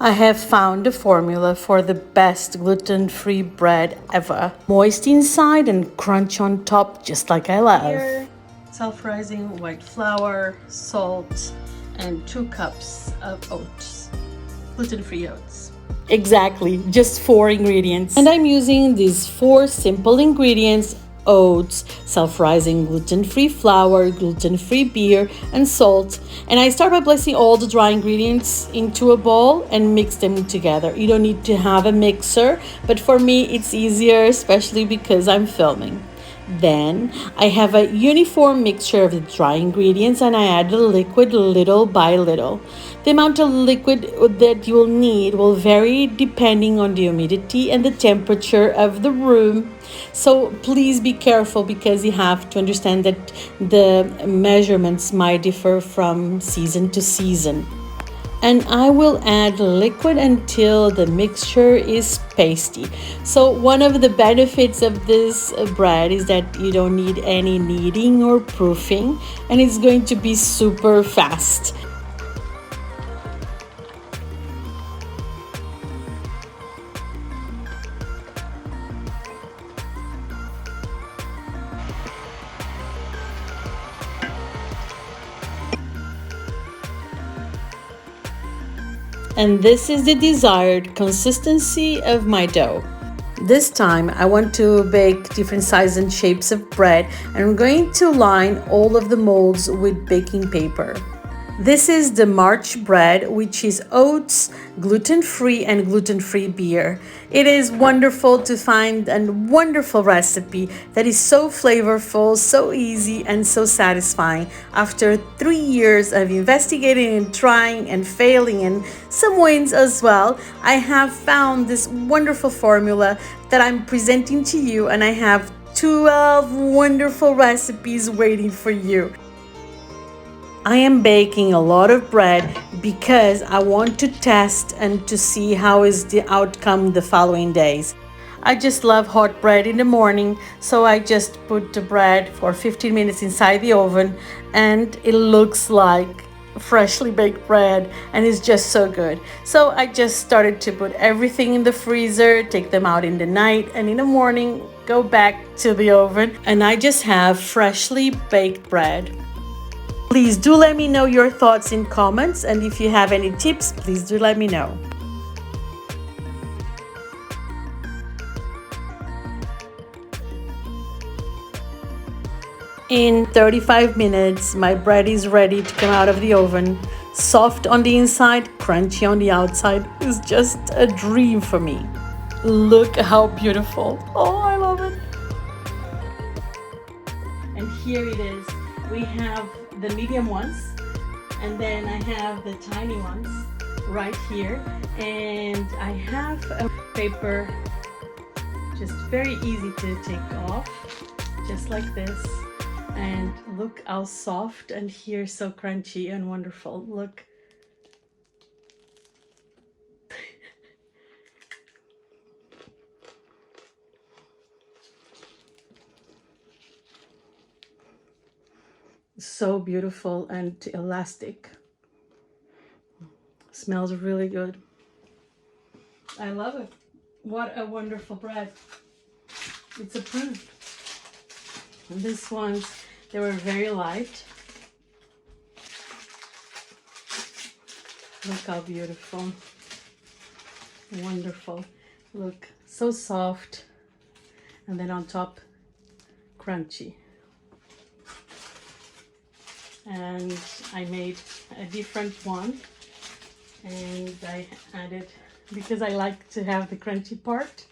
I have found a formula for the best gluten-free bread ever. Moist inside and crunch on top, just like I love. Here, self-rising white flour, salt, and 2 cups of oats, gluten-free oats. Exactly, just 4 ingredients. And I'm using these 4 simple ingredients: oats, self-rising gluten-free flour, gluten-free beer, and salt. And I start by placing all the dry ingredients into a bowl and mix them together. You don't need to have a mixer, but for me it's easier, especially because I'm filming. Then I have a uniform mixture of the dry ingredients and I add the liquid little by little. The amount of liquid that you will need will vary depending on the humidity and the temperature of the room. So please be careful because you have to understand that the measurements might differ from season to season. And I will add liquid until the mixture is pasty. So one of the benefits of this bread is that you don't need any kneading or proofing, and it's going to be super fast. And this is the desired consistency of my dough. This time I want to bake different sizes and shapes of bread, and I'm going to line all of the molds with baking paper. This is the March bread, which is oats, gluten-free and gluten-free beer. It is wonderful to find a wonderful recipe that is so flavorful, so easy, and so satisfying. After 3 years of investigating and trying and failing and some wins as well, I have found this wonderful formula that I'm presenting to you, and I have 12 wonderful recipes waiting for you. I am baking a lot of bread because I want to test and to see how is the outcome the following days. I just love hot bread in the morning, so I just put the bread for 15 minutes inside the oven and it looks like freshly baked bread and it's just so good. So I just started to put everything in the freezer, take them out in the night, and in the morning go back to the oven and I just have freshly baked bread. Please do let me know your thoughts in comments, and if you have any tips, please do let me know. In 35 minutes, my bread is ready to come out of the oven. Soft on the inside, crunchy on the outside. It's just a dream for me. Look how beautiful. Oh, I love it. And here it is. We have the medium ones, and then I have the tiny ones right here, and I have a paper, just very easy to take off, just like this. And look how soft, and here so crunchy and wonderful. Look. So beautiful and elastic. Smells really good. I love it. What a wonderful bread. It's approved. And this ones, they were very light. Look how beautiful. Wonderful. Look, so soft. And then on top, crunchy. And I made a different one. And I added, because I like to have the crunchy part.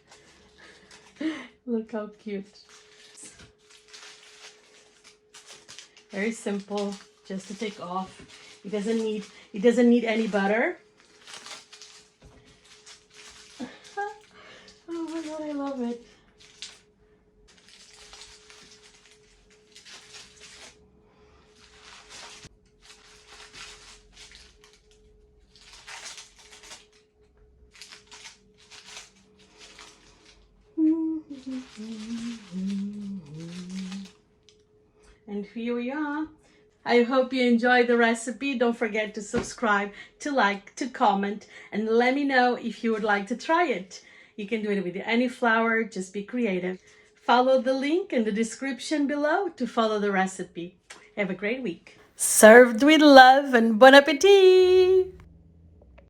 Look how cute. Very simple, just to take off. It doesn't need any butter. Oh my god, I love it. And here we are. I hope you enjoyed the recipe. Don't forget to subscribe, to like, to comment, and let me know if you would like to try it. You can do it with any flour, just be creative. Follow the link in the description below to follow the recipe. Have a great week. Served with love and bon appetit!